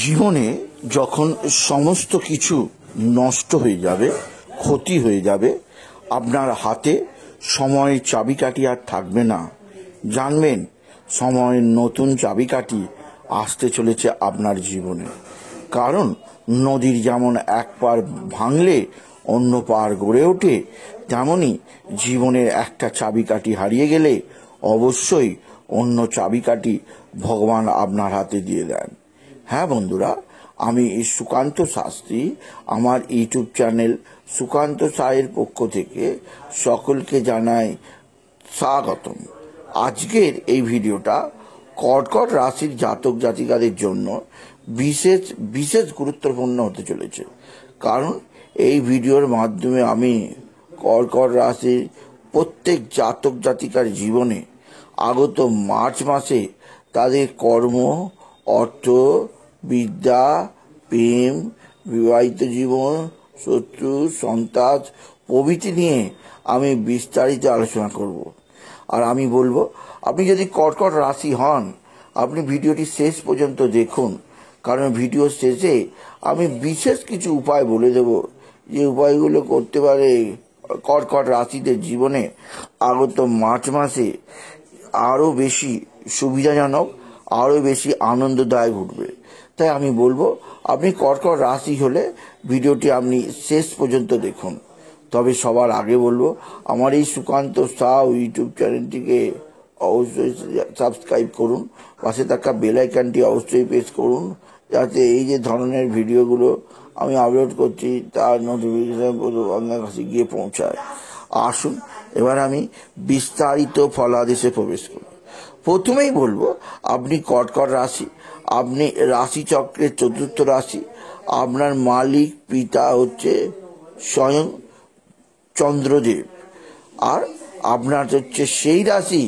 জীবনে যখন সমস্ত কিছু নষ্ট হয়ে যাবে, ক্ষতি হয়ে যাবে, আপনার হাতে সময়ের চাবিকাঠি আর থাকবে না, জানবেন সময়ের নতুন চাবিকাঠি আসতে চলেছে আপনার জীবনে। কারণ নদীর যেমন এক পার ভাঙলে অন্য পার গড়ে ওঠে, তেমনি জীবনের একটা চাবিকাঠি হারিয়ে গেলে অবশ্যই অন্য চাবিকাঠি ভগবান আপনার হাতে দিয়ে দেন। হ্যাঁ বন্ধুরা, আমি সুকান্ত শাস্ত্রী, আমার ইউটিউব চ্যানেল সুকান্ত সায়ের পক্ষ থেকে সকলকে জানাই স্বাগতম। আজকের এই ভিডিওটা কর্কট রাশির জাতক জাতিকাদের জন্য বিশেষ বিশেষ গুরুত্বপূর্ণ হতে চলেছে। কারণ এই ভিডিওর মাধ্যমে আমি কর্কট রাশির প্রত্যেক জাতক জাতিকার জীবনে আগত মার্চ মাসে তাদের কর্ম, অর্থ, বিদ্যা, প্রেম, বিবাহিত জীবন, শত্রু, সন্তান প্রভৃতি নিয়ে আমি বিস্তারিত আলোচনা করব। আর আমি বলবো, আপনি যদি কর্কট রাশি হন, আপনি ভিডিওটি শেষ পর্যন্ত দেখুন। কারণ ভিডিও শেষে আমি বিশেষ কিছু উপায় বলে দেব, যে উপায়গুলো করতে পারে কর্কট রাশিদের জীবনে আগত মার্চ মাসে আরও বেশি সুবিধাজনক, আরও বেশি আনন্দদায়ক উঠবে। তাই আমি বলবো, আপনি কর্কট রাশি হলে ভিডিওটি আপনি শেষ পর্যন্ত দেখুন। তবে সবার আগে বলবো, আমার এই সুকান্ত সাউ ইউটিউব চ্যানেলটিকে অবশ্যই সাবস্ক্রাইব করুন, পাশে থাকা বেল আইকনটি অবশ্যই প্রেস করুন, যাতে এই যে ধরনের ভিডিওগুলো আমি আপলোড করছি তার নোটিফিকেশন আপনার কাছে গিয়ে পৌঁছায়। আসুন এবার আমি বিস্তারিত ফলাদেশে প্রবেশ করি। প্রথমেই বলবো, আপনি কর্কট রাশি, আপনি রাশিচক্রের চতুর্থ রাশি। আপনার মালিক পিতা হচ্ছে স্বয়ং চন্দ্রদেব, আর আপনার হচ্ছে সেই রাশি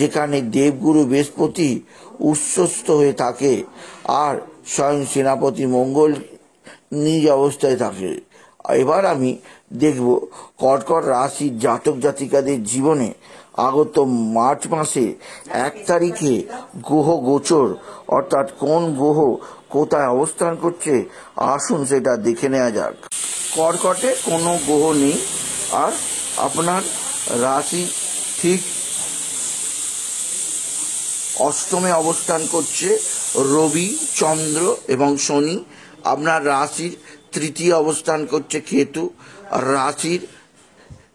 যেখানে দেবগুরু বৃহস্পতি উচ্ছ্বস্ত হয়ে থাকে, আর স্বয়ং সেনাপতি মঙ্গল নিজ অবস্থায় থাকে। এবার আমি দেখব কর্কট রাশির জাতক জাতিকাদের জীবনে আগত মার্চ মাসে 1 তারিখে গ্রহ গোচর, অর্থাৎ কোন গ্রহ কোথায় অবস্থান করছে, আসুন সেটা দেখে নেওয়া যাক। কর্কটে কোনো গ্রহ নেই, আর আপনার রাশি ঠিক অষ্টমে অবস্থান করছে রবি, চন্দ্র এবং শনি। আপনার রাশির তৃতীয় অবস্থান করছে কেতু, আর রাশির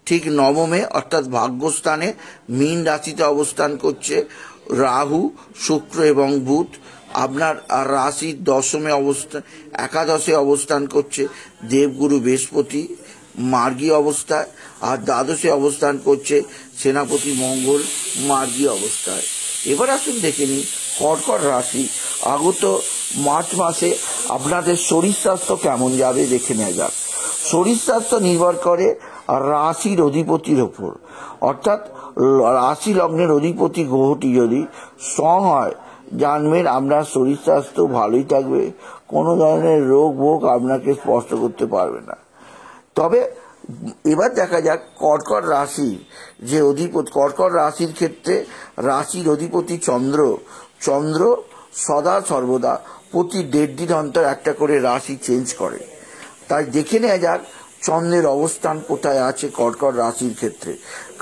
ঠিক নবমে অর্থাৎ ভাগ্যস্থানে মীন রাশিতে অবস্থান করছে রাহু, শুক্র এবং বুধ। আপনার রাশির দশমে একাদশে অবস্থান করছে দেবগুরু বৃহস্পতি মার্গী অবস্থায়, আর দ্বাদশে অবস্থান করছে সেনাপতি মঙ্গল মার্গী অবস্থায়। এবার আসুন দেখে নিই কর্কট রাশি আগত মার্চ মাসে আপনাদের শরীর স্বাস্থ্য কেমন যাবে, দেখে নেওয়া যাক। শরীর স্বাস্থ্য নির্ভর করে রাশির অধিপতির ওপর, অর্থাৎ রাশি লগ্নের অধিপতি গ্রহটি যদি স্ট্রং হয়, জানবেন আপনার শরীর স্বাস্থ্য ভালোই থাকবে, কোনো ধরনের রোগ ভোগ আপনাকে স্পর্শ করতে পারবে না। তবে এবার দেখা যাক কর্কট রাশি যে অধিপতি, কর্কট রাশির ক্ষেত্রে রাশির অধিপতি চন্দ্র। চন্দ্র সদা সর্বদা প্রতি 1.5 দিন অন্তর একটা করে রাশি চেঞ্জ করে। তাই দেখে নেওয়া যাক চন্দ্রের অবস্থান কোথায় আছে কর্কট রাশির ক্ষেত্রে।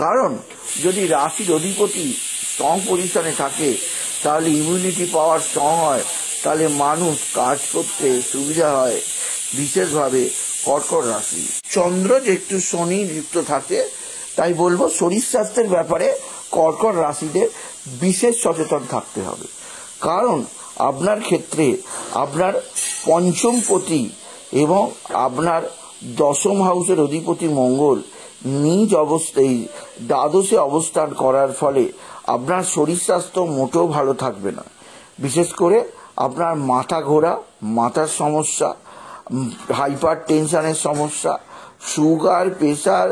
কারণ যদি রাশির অধিপতি স্ট্রং পজিশনে থাকে, তাহলে ইমিউনিটি পাওয়ার স্ট্রং হয়, তাহলে মানুষ কাজ করতে সুবিধা হয়। বিশেষভাবে কর্কট রাশি চন্দ্র যেহেতু শনি যুক্ত থাকে, তাই বলবো শরীর স্বাস্থ্যের ব্যাপারে কর্কট রাশিদের বিশেষ সচেতন থাকতে হবে। কারণ আপনার ক্ষেত্রে আপনার পঞ্চমপতি এবং আপনার দশম হাউসের অধিপতি মঙ্গল নিজ অবস্থায় দ্বাদশে অবস্থান করার ফলে আপনার শরীর স্বাস্থ্য মোটেও ভালো থাকবে না। বিশেষ করে আপনার মাথা ঘোরা, মাথার সমস্যা, হাইপার টেনশনের সমস্যা, সুগার, প্রেশার,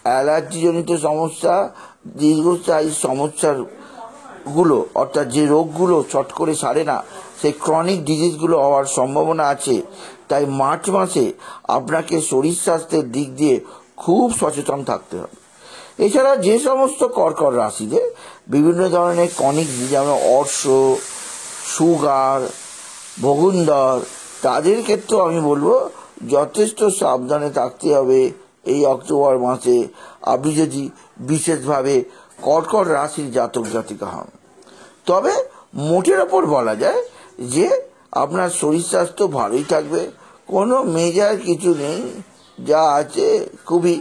অ্যালার্জিজনিত সমস্যা, দীর্ঘস্থায়ী সমস্যাগুলো, অর্থাৎ যে রোগগুলো চট করে সারে না, সেই ক্রনিক ডিজিজগুলো হওয়ার সম্ভাবনা আছে। তাই মার্চ মাসে আপনাকে শরীর স্বাস্থ্যের দিক দিয়ে খুব সচেতন থাকতে হবে। এছাড়া যে সমস্ত কর্কট রাশিতে বিভিন্ন ধরনের ক্রনিক, যেমন অর্শ, সুগার, ভগুন্দর, তাদের ক্ষেত্রেও আমি বলবো যথেষ্ট সাবধানে থাকতে হবে এই অক্টোবর মাসে, আপনি যদি বিশেষভাবে কর্কট রাশির জাতক জাতিকা হন। তবে মোটের ওপর বলা যায় যে আপনার শরীর স্বাস্থ্য ভালোই থাকবে, কোনো মেজর কিছু নেই, যা আছে খুবই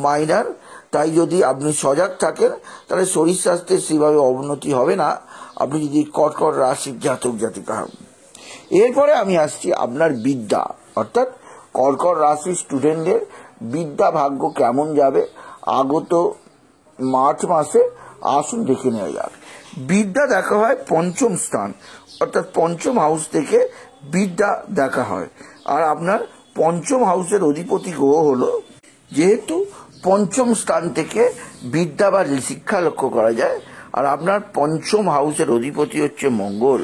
মাইনার। তাই যদি আপনি সজাগ থাকেন তাহলে শরীর স্বাস্থ্যের সেভাবে অবনতি হবে না, আপনি যদি কর্কট রাশির জাতক জাতিকা হন। এরপরে আমি আসছি আপনার বিদ্যা, অর্থাৎ কর্কট রাশির স্টুডেন্টদের বিদ্যা ভাগ্য কেমন যাবে আগত মার্চ মাসে, আসুন দেখে নেওয়া যাক। বিদ্যা দেখা হয় পঞ্চম স্থান, অর্থাৎ পঞ্চম হাউস থেকে বিদ্যা দেখা হয়। আর আপনার পঞ্চম হাউসের অধিপতি গ্রহ হলো, যেহেতু পঞ্চম স্থান থেকে বিদ্যা বা শিক্ষা লক্ষ্য করা যায়, আর আপনার পঞ্চম হাউসের অধিপতি হচ্ছে মঙ্গল।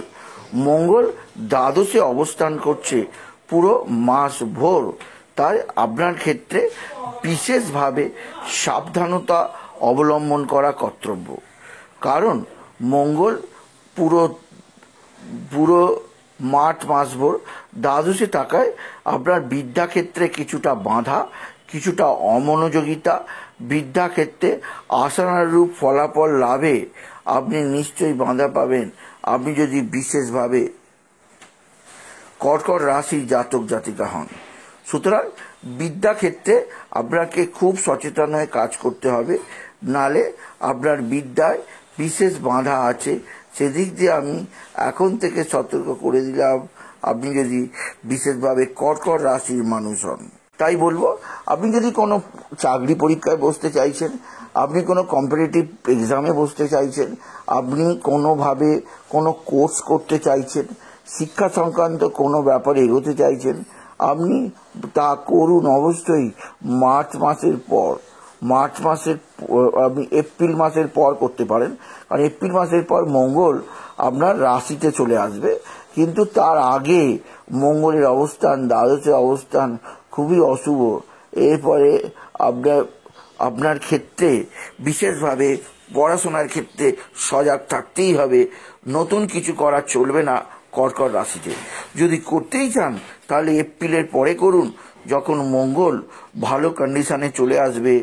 মঙ্গল দ্বাদশে অবস্থান করছে পুরো মাস ভোর। তাই আপনার ক্ষেত্রে বিশেষভাবে সাবধানতা অবলম্বন করা কর্তব্য, কারণ মঙ্গল পুরো পুরো মার্চ মাসভর দ্বাদশে থাকায় আপনার বিদ্যাক্ষেত্রে কিছুটা বাধা, কিছুটা অমনোযোগিতা, বিদ্যাক্ষেত্রে আশানুরূপ ফলাফল লাভে আপনি নিশ্চয়ই বাধা পাবেন, আপনি যদি বিশেষভাবে কর্কট রাশির জাতক জাতিকা হন। সুতরাং বিদ্যাক্ষেত্রে আপনাকে খুব সচেতন হয়ে কাজ করতে হবে, নালে আপনার বিদ্যায় বিশেষ বাধা আছে, সেদিক দিয়ে আমি এখন থেকে সতর্ক করে দিলাম, আপনি যদি বিশেষভাবে কর্কট রাশির মানুষ হন। তাই বলবো, আপনি যদি কোনো চাকরি পরীক্ষায় বসতে চাইছেন, আপনি কোনো কম্পিটিটিভ এক্সামে বসতে চাইছেন, আপনি কোনোভাবে কোনো কোর্স করতে চাইছেন, শিক্ষা সংক্রান্ত কোনো ব্যাপারে এগোতে চাইছেন, আপনি তা করুন অবশ্যই মার্চ মাসের পর। আপনি এপ্রিল মাসের পর করতে পারেন, কারণ এপ্রিল মাসের পর মঙ্গল আপনার রাশিতে চলে আসবে, কিন্তু তার আগে মঙ্গলের অবস্থান, দ্বাদশের অবস্থান খুবই অশুভ। এরপরে আপনার ক্ষেত্রে বিশেষভাবে পড়াশোনার ক্ষেত্রে সজাগ থাকতেই হবে, নতুন কিছু করা চলবে না কর্কট রাশিতে। যদি করতেই চান তাহলে এপ্রিলের পরে করুন, যখন মঙ্গল ভালো কন্ডিশনে চলে আসবে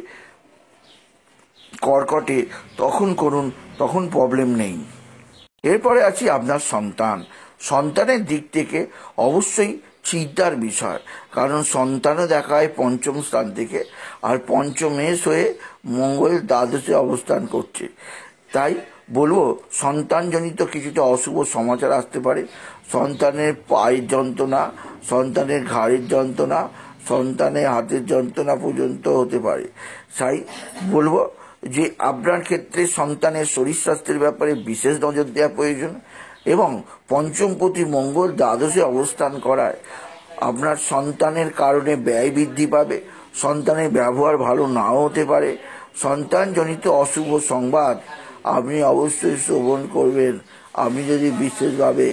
কর্কটে, তখন করুন, তখন প্রবলেম নেই। এরপরে আছি আপনার সন্তানের দিক থেকে অবশ্যই চিন্তার বিষয়, কারণ সন্তানও দেখায় পঞ্চম স্থান থেকে, আর পঞ্চমেশ হয়ে মঙ্গল দ্বাদশে অবস্থান করছে। তাই বলবো সন্তানজনিত কিছুটা অশুভ সমাচার আসতে পারে, সন্তানের পায়ের যন্ত্রণা, সন্তানের ঘাড়ের যন্ত্রণা, সন্তানের হাতের যন্ত্রণা পর্যন্ত হতে পারে। তাই বলবো যে আপনার ক্ষেত্রে সন্তানের শরীর স্বাস্থ্যের ব্যাপারে বিশেষ নজর দেওয়া প্রয়োজন, এবং পঞ্চমপতি মঙ্গল দ্বাদশে অবস্থান করায় আপনার সন্তানের কারণে ব্যয় বৃদ্ধি পাবে, সন্তানের ব্যবহার ভালো নাও হতে পারে, সন্তানজনিত অশুভ সংবাদ আপনি অবশ্যই শ্রবণ করবেন, আপনি যদি বিশেষভাবে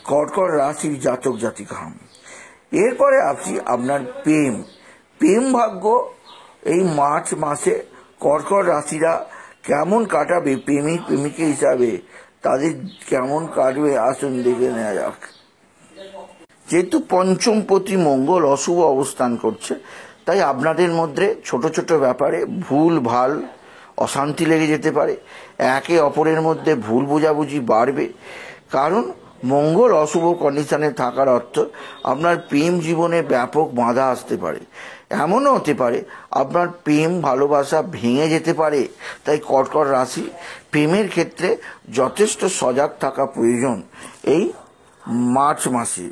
কর্কট রাশির জাতক জাতিকা হন। এরপরে আসি আপনার প্রেম ভাগ্য। এই মার্চ মাসে কর্কট রাশিরা কেমন কাটাবে, প্রেমিক প্রেমিকা হিসাবে তাদের কেমন কাটবে, আসুন দেখে নেওয়া যাক। যেহেতু পঞ্চমপতি মঙ্গল অশুভ অবস্থান করছে, তাই আপনাদের মধ্যে ছোট ছোট ব্যাপারে ভুল ভাল অশান্তি লেগে যেতে পারে, একে অপরের মধ্যে ভুল বোঝাবুঝি বাড়বে, কারণ মঙ্গল অশুভ কন্ডিশনে থাকার অর্থ আপনার প্রেম জীবনে ব্যাপক বাধা আসতে পারে। এমনও হতে পারে আপনার প্রেম ভালোবাসা ভেঙে যেতে পারে। তাই কর্কট রাশি প্রেমের ক্ষেত্রে যথেষ্ট সজাগ থাকা প্রয়োজন এই মার্চ মাসে।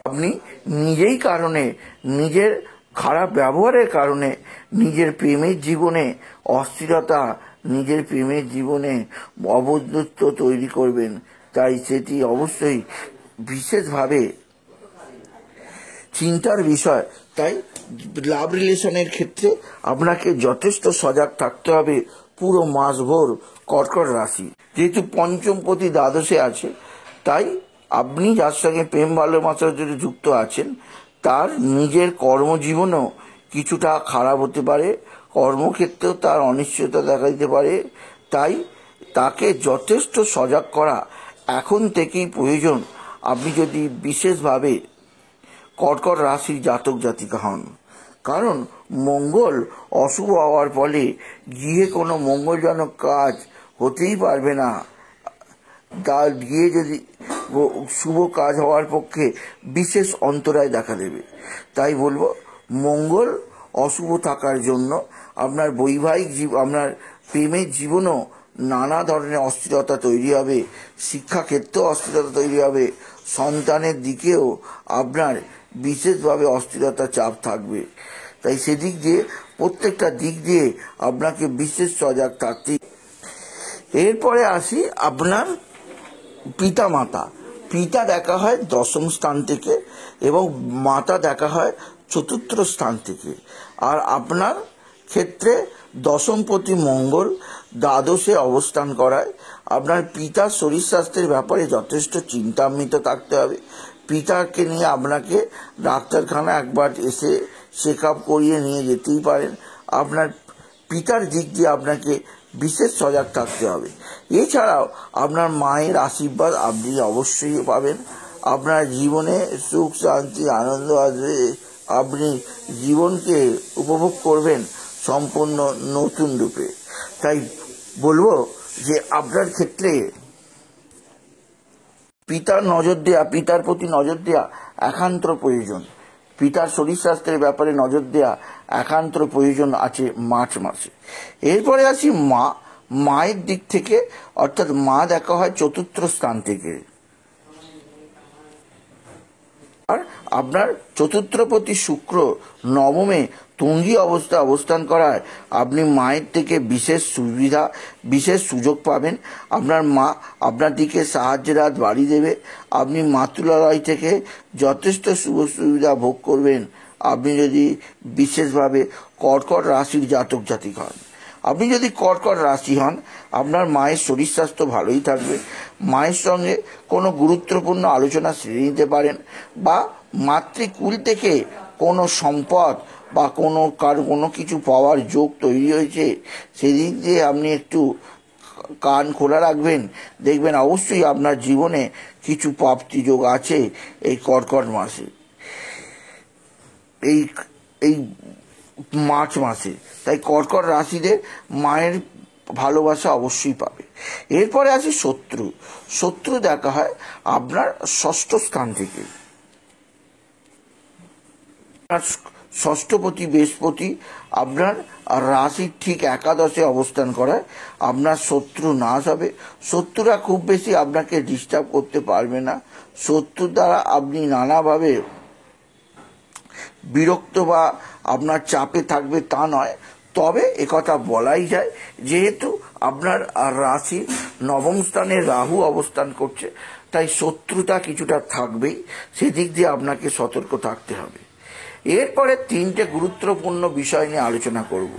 আপনি নিজের খারাপ ব্যবহারের কারণে নিজের প্রেমের জীবনে অস্থিরতা, নিজের প্রেমের জীবনে অবদ্ধত্ব তৈরি করবেন, তাই সেটি অবশ্যই বিশেষভাবে চিন্তার বিষয়। তাই লাভ রিলেশনের ক্ষেত্রে আপনাকে যথেষ্ট সজাগ থাকতে হবে পুরো মাসভর কর্কট রাশি। যেহেতু পঞ্চমপতি দ্বাদশে আছে, তাই আপনি যার সঙ্গে প্রেম ভালোবাসার জন্য যুক্ত আছেন তার নিজের কর্মজীবনও কিছুটা খারাপ হতে পারে, কর্মক্ষেত্রেও তার অনিশ্চয়তা দেখা দিতে পারে। তাই তাকে যথেষ্ট সজাগ করা এখন থেকেই প্রয়োজন আপনি যদি বিশেষভাবে কর্কট রাশির জাতক জাতিকা হন, কারণ মঙ্গল অশুভ হওয়ার ফলে গিয়ে কোনো মঙ্গলজনক কাজ হতেই পারবে না। তার গিয়ে যদি শুভ কাজ হওয়ার পক্ষে বিশেষ অন্তরায় দেখা দেবে। তাই বলবো, মঙ্গল অশুভ থাকার জন্য আপনার বৈবাহিক আপনার প্রেমের জীবনও নানা ধরনের অস্থিরতা তৈরি হবে, শিক্ষাক্ষেত্রেও অস্থিরতা তৈরি হবে, সন্তানের দিকেও আপনার বিশেষভাবে অস্থিরতা চাপ থাকবে। তাই সেদিক দিয়ে প্রত্যেকটা দিক দিয়ে আপনাকে বিশেষ সজাগ থাকতে। এরপরে আসি আপনার পিতা মাতা। পিতা দেখা হয় দশম স্থান থেকে এবং মাতা দেখা হয় চতুর্থ স্থান থেকে। আর আপনার ক্ষেত্রে দশমপতি মঙ্গল দ্বাদশে অবস্থান করায় আপনার পিতার শরীর স্বাস্থ্যের ব্যাপারে যথেষ্ট চিন্তান্বিত থাকতে হবে। পিতাকে নিয়ে আপনাকে ডাক্তারখানা একবার এসে চেক আপ করিয়ে নিয়ে যেতেই পারেন। আপনার পিতার দিক দিয়ে আপনাকে বিশেষ সজাগ থাকতে হবে। এছাড়াও আপনার মায়ের আশীর্বাদ আপনি অবশ্যই পাবেন। আপনার জীবনে সুখ শান্তি আনন্দ আসবে। আপনি জীবনকে উপভোগ করবেন সম্পূর্ণ নতুন রূপে। তাই বলবো যে আপনার ক্ষেত্রে পিতার প্রতি নজর দেয়া একান্ত প্রয়োজন। পিতার শরীর স্বাস্থ্যের ব্যাপারে নজর দেয়া একান্ত প্রয়োজন আছে মার্চ মাসে। এরপরে আসি মায়ের দিক থেকে, অর্থাৎ মা দেখা হয় চতুর্থ স্থান থেকে। আর আপনার চতুর্থপতি শুক্র নবমে তুঙ্গি অবস্থান করায় আপনি মায়ের থেকে বিশেষ সুযোগ পাবেন। আপনার মা আপনার দিকে সাহায্যের হাত বাড়িয়ে দেবে। আপনি মাতুলালয় থেকে যথেষ্ট সুযোগ সুবিধা ভোগ করবেন আপনি যদি বিশেষভাবে কর্কট রাশির জাতক জাতিক হন। আপনি যদি কর্কট রাশি হন, আপনার মায়ের শরীর স্বাস্থ্য ভালোই থাকবে। মায়ের সঙ্গে কোনো গুরুত্বপূর্ণ আলোচনা সেরে নিতে পারেন, বা মাতৃকুল থেকে কোনো সম্পদ বা কোনো কিছু পাওয়ার যোগ তৈরি হয়েছে, সেদিক দিয়ে আপনি একটু কান খোলা রাখবেন। দেখবেন অবশ্যই আপনার জীবনে কিছু প্রাপ্তি যোগ আছে এই কর্কট মাসে, এই মার্চ মাসে। তাই কর্কট রাশিদের মায়ের ভালোবাসা অবশ্যই পাবে। এরপরে আছে শত্রু দেখা হয় আপনার ষষ্ঠ স্থান থেকে। ষষ্ঠপতি বৃহস্পতি আপনার রাশির ঠিক একাদশে অবস্থান করায় আপনার শত্রু নাশ হবে। শত্রুরা খুব বেশি আপনাকে ডিস্টার্ব করতে পারবে না। শত্রুর দ্বারা আপনি নানাভাবে বিরক্ত বা আপনার চাপে থাকবে তা নয়। তবে একথা বলাই যায়, যেহেতু আপনার রাশি নবম স্থানে রাহু অবস্থান করছে, তাই শত্রুতা কিছুটা থাকবেই। সেদিক দিয়ে আপনাকে সতর্ক থাকতে হবে। এরপরে তিনটে গুরুত্বপূর্ণ বিষয় নিয়ে আলোচনা করব: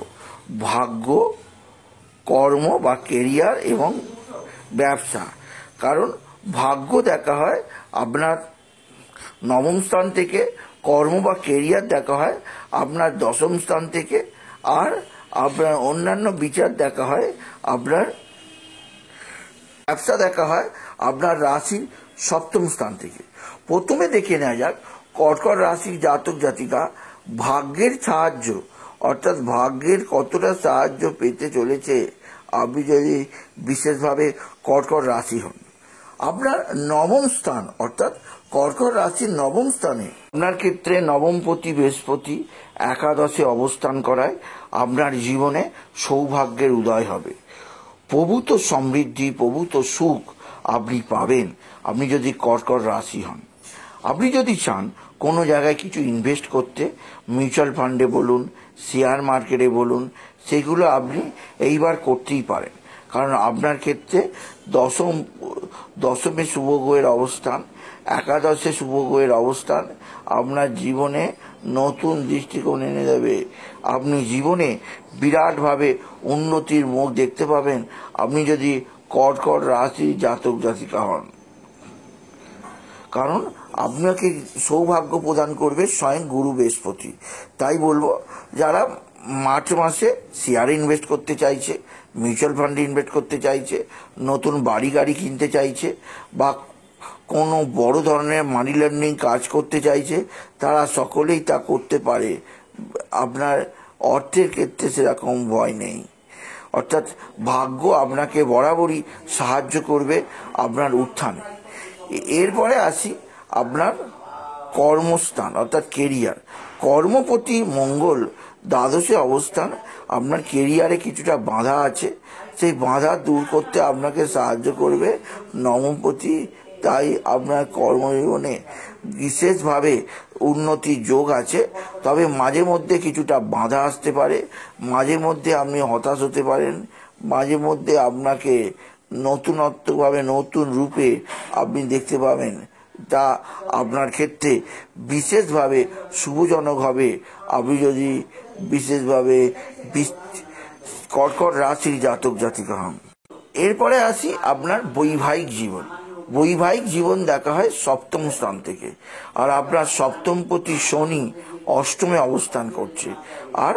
ভাগ্য, কর্ম বা কেরিয়ার এবং ব্যবসা। কারণ ভাগ্য দেখা হয় আপনার নবম স্থান থেকে, কর্ম বা কেরিয়ার দেখা হয় আপনার দশম স্থান থেকে, আর আপনার অন্যান্য বিচার দেখা হয় আপনার ব্যবসা দেখা হয় আপনার রাশির সপ্তম স্থান থেকে। প্রথমে দেখে নেওয়া যাক কর্কট রাশির জাতক জাতিকা ভাগ্যের সাহায্য, অর্থাৎ ভাগ্যের কতটা সাহায্য পেতে চলেছে আপনি যদি বিশেষভাবে কর্কট রাশি হন। আপনার নবম স্থান, অর্থাৎ কর্কট রাশির নবম স্থানে আপনার ক্ষেত্রে নবমপতি বৃহস্পতি একাদশে অবস্থান করায় আপনার জীবনে সৌভাগ্যের উদয় হবে। প্রভূত সমৃদ্ধি, প্রভূত সুখ আপনি পাবেন আপনি যদি কর্কট রাশি হন। আপনি যদি চান কোনো জায়গায় কিছু ইনভেস্ট করতে, মিউচুয়াল ফান্ডে বলুন, শেয়ার মার্কেটে বলুন, সেগুলো আপনি এইবার করতেই পারেন। কারণ আপনার ক্ষেত্রে দশমে শুভ গ্রহের অবস্থান, একাদশে শুভ গ্রহের অবস্থান আপনার জীবনে নতুন দৃষ্টিকোণ এনে দেবে। আপনি জীবনে বিরাটভাবে উন্নতির মুখ দেখতে পাবেন আপনি যদি কর্কট রাশি জাতক জাতিকা হন। কারণ আপনাকে সৌভাগ্য প্রদান করবে স্বয়ং গুরু বৃহস্পতি। তাই বলবো, যারা মার্চ মাসে শেয়ারে ইনভেস্ট করতে চাইছে, মিউচুয়াল ফান্ডে ইনভেস্ট করতে চাইছে, নতুন বাড়ি গাড়ি কিনতে চাইছে, বা কোনো বড় ধরনের মানি লন্ডারিং কাজ করতে চাইছে, তারা সকলেই তা করতে পারে। আপনার অর্থের ক্ষেত্রে সেরকম ভয় নেই, অর্থাৎ ভাগ্য আপনাকে বরাবরই সাহায্য করবে আপনার উত্থানে। এরপরে আসি আপনার কর্মস্থান অর্থাৎ কেরিয়ার। কর্মপতি মঙ্গল দ্বাদশে অবস্থান, আপনার কেরিয়ারে কিছুটা বাধা আছে, সেই বাধা দূর করতে আপনাকে সাহায্য করবে নবমপতি। তাই আপনার কর্মজীবনে বিশেষভাবে উন্নতির যোগ আছে। তবে মাঝে মধ্যে কিছুটা বাধা আসতে পারে, মাঝে মধ্যে আপনি হতাশ হতে পারেন, মাঝে মধ্যে আপনাকে নতুনত্বভাবে নতুন রূপে আপনি দেখতে পাবেন, তা আপনার ক্ষেত্রে বিশেষভাবে শুভজনক হবে। আপনি যদি বিশেষভাবে কর্কট রাশির জাতক জাতিকা হন। এরপরে আসি আপনার বৈবাহিক জীবন। বৈবাহিক জীবন দেখা হয় সপ্তম স্থান থেকে, আর আপনার সপ্তমপতি শনি অষ্টমে অবস্থান করছে। আর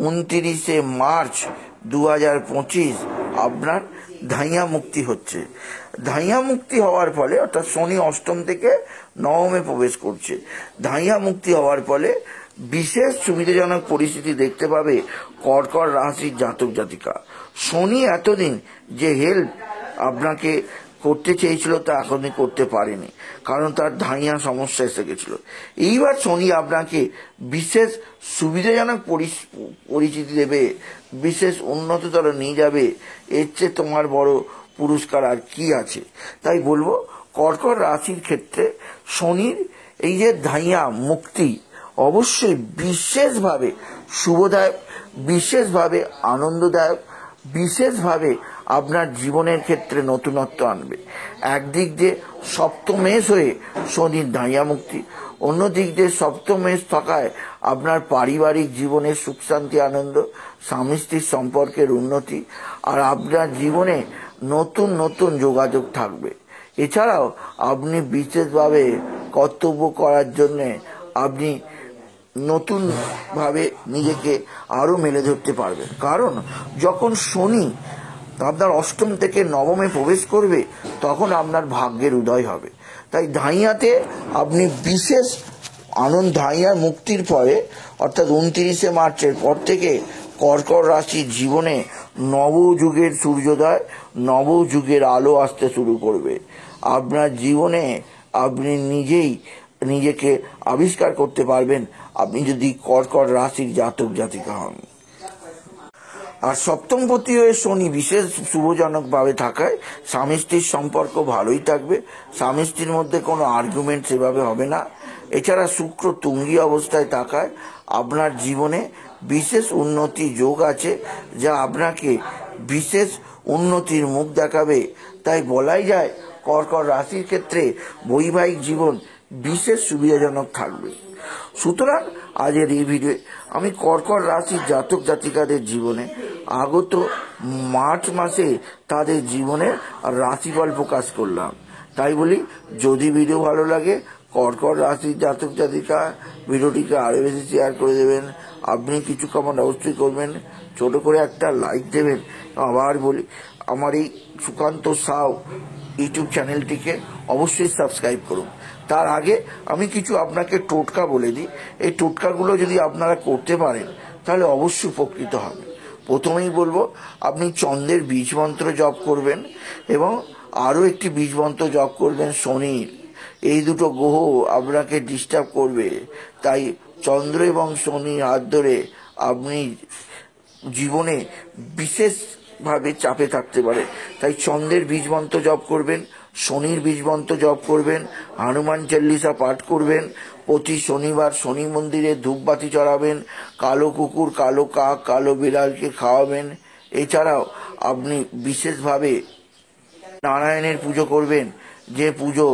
29শে মার্চ 2025 আপনার ধাইয়া মুক্তি হচ্ছে। ধাইয়া মুক্তি হওয়ার ফলে, অর্থাৎ শনি অষ্টম থেকে নবমে প্রবেশ করছে, ধাইয়া মুক্তি হওয়ার ফলে বিশেষ সুবিধাজনক পরিস্থিতি দেখতে পাবে কর্কট রাশির জাতক জাতিকা। শনি এতদিন যে হেল্প আপনাকে করতে চেয়েছিল তা এখনই করতে পারেনি, কারণ তার ধাইয়া সমস্যা এসে গেছিল। এইবার শনি আপনাকে বিশেষ সুবিধাজনক পরিচিতি দেবে, বিশেষ উন্নততর নিয়ে যাবে। এর চেয়ে তোমার বড় পুরস্কার আর কি আছে। তাই বলবো, কর্কট রাশির ক্ষেত্রে শনির এই যে ধাইয়া মুক্তি অবশ্যই বিশেষভাবে শুভদায়ক, বিশেষভাবে আনন্দদায়ক, বিশেষভাবে আপনার জীবনের ক্ষেত্রে নতুনত্ব আনবে। একদিক দিয়ে সপ্তমেশ হয়ে শনির ধাইয়া মুক্তি, অন্যদিক দিয়ে সপ্তমেশ থাকায় আপনার পারিবারিক জীবনের সুখ শান্তি আনন্দ, স্বামী স্ত্রীর সম্পর্কের উন্নতি, আর আপনার জীবনে নতুন নতুন যোগাযোগ থাকবে। এছাড়াও আপনি বিশেষভাবে কর্তব্য করার জন্যে আপনি নতুনভাবে নিজেকে আরও মেলে ধরতে পারবেন, কারণ যখন শনি আপনার অষ্টম থেকে নবমে প্রবেশ করবে তখন আপনার ভাগ্যের উদয় হবে। তাই ধাইয়াতে আপনি বিশেষ আনন্দ, ধাইয়া মুক্তির পরে অর্থাৎ 29শে মার্চের পর থেকে কর্কট রাশির জীবনে নবযুগের সূর্যোদয়, নবযুগের আলো আসতে শুরু করবে। আপনার জীবনে আপনি নিজেই নিজেকে আবিষ্কার করতে পারবেন, আপনি যদি কর্কট রাশির জাতক জাতিকা হন। আর সপ্তমপতি হয়ে শনি বিশেষ শুভজনকভাবে থাকায় স্বামী স্ত্রীর সম্পর্ক ভালোই থাকবে, স্বামী স্ত্রীর মধ্যে কোনো আর্গুমেন্ট সেভাবে হবে না। এছাড়া শুক্র তুঙ্গি অবস্থায় থাকায় আপনার জীবনে বিশেষ উন্নতি যোগ আছে, যা আপনাকে বিশেষ উন্নতির মুখ দেখাবে। তাই বলাই যায় কর্কট রাশির ক্ষেত্রে বৈবাহিক জীবন বিশেষ সুবিধাজনক থাকবে। সুতরাং আজের এই ভিডিওয়ে আমি কর্কট রাশির জাতক জাতিকাদের জীবনে আগত মার্চ মাসে তাদের জীবনের রাশিফল প্রকাশ করলাম। তাই বলি, যদি ভিডিও ভালো লাগে কর্কট রাশির জাতক জাতিকা ভিডিওটিকে আরও বেশি শেয়ার করে দেবেন। আপনি কিছু কমেন্ট অবশ্যই করবেন, ছোট করে একটা লাইক দেবেন। আবার বলি, আমার এই সুকান্ত সাউ ইউটিউব চ্যানেলটিকে অবশ্যই সাবস্ক্রাইব করুন। তার আগে আমি কিছু আপনাকে টোটকা বলে দিই। এই টোটকাগুলো যদি আপনারা করতে পারেন তাহলে অবশ্যই উপকৃত হবে। প্রথমেই বলবো, আপনি চন্দ্রের বীজ মন্ত্র জপ করবেন এবং আরও একটি বীজ মন্ত্র জপ করবেন শনির। এই দুটো গ্রহ আপনাকে ডিস্টার্ব করবে, তাই চন্দ্র এবং শনির হাত ধরে আপনি জীবনে বিশেষভাবে চাপে থাকতে পারে। তাই চন্দ্রের বীজ মন্ত্র জপ করবেন, শনির বীজ মন্ত্র জপ করবেন, হনুমান চল্লিশা পাঠ করবেন, প্রতি শনিবার শনি মন্দিরে ধূপবাতি চড়াবেন, কালো কুকুর, কালো কাক, কালো বিড়ালকে খাওয়াবেন। এছাড়াও আপনি বিশেষভাবে নারায়ণের পুজো করবেন, যে পুজো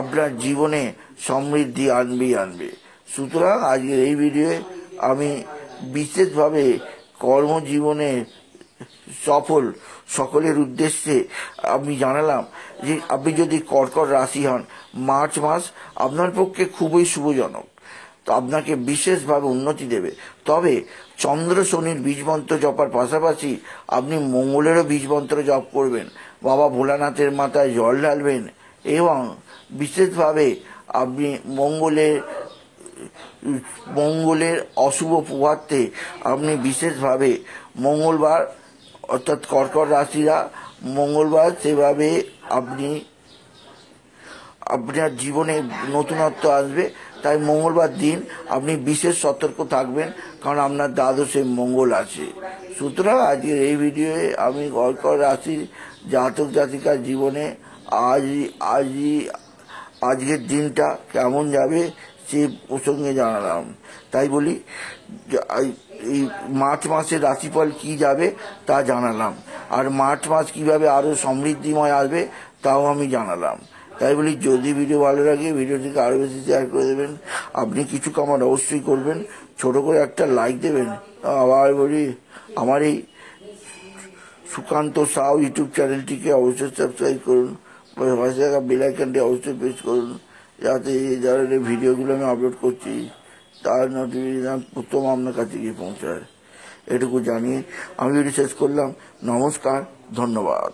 আপনার জীবনে সমৃদ্ধি আনবে। সুতরাং আজকের এই ভিডিওয়ে আমি বিশেষভাবে কর্মজীবনে সফল। সকলের উদ্দেশ্যে আমি জানালাম যে আপনি যদি কর্কট রাশি হন, মার্চ মাস আপনার পক্ষে খুবই শুভজনক, তো আপনাকে বিশেষভাবে উন্নতি দেবে। তবে চন্দ্র শনির বীজমন্ত্র জপার পাশাপাশি আপনি মঙ্গলেরও বীজমন্ত্র জপ করবেন, বাবা ভোলানাথের মাথায় জল ঢালবেন এবং বিশেষভাবে আপনি মঙ্গলের অশুভ প্রভাতে আপনি বিশেষভাবে মঙ্গলবার, অর্থাৎ কর্কট রাশিরা মঙ্গলবার সেভাবে আপনার জীবনে নতুনত্ব আসবে। তাই মঙ্গলবার দিন আপনি বিশেষ সতর্ক থাকবেন, কারণ আপনার দ্বাদশে মঙ্গল আছে। সুতরাং আজকের এই ভিডিওয়ে আমি কর্কট রাশির জাতক জাতিকার জীবনে আজকের দিনটা কেমন যাবে সে প্রসঙ্গে জানালাম। তাই বলি এই মার্চ মাসের রাশিফল কি যাবে তা জানালাম, আর মার্চ মাস কিভাবে আরো সমৃদ্ধিময় আসবে তাও আমি জানালাম। তাই বলি যদি ভিডিও ভালো লাগে ভিডিওটিকে আরো বেশি শেয়ার করে দেবেন। আপনি কিছু কমেন্ট অবশ্যই করবেন, ছোট করে একটা লাইক দেবেন। আবার বলি আমার এই সুকান্ত সাউ ইউটিউব চ্যানেলটিকে অবশ্যই সাবস্ক্রাইব করুন, পাশে থাকা বেল আইকনটি অবশ্যই প্রেস করুন, যাতে এই ধরনের ভিডিওগুলো আমি আপলোড করছি তার নোটিফিকেশন প্রথম আপনার কাছে গিয়ে পৌঁছায়। এটুকু জানিয়ে আমি ভিডিও শেষ করলাম। নমস্কার, ধন্যবাদ।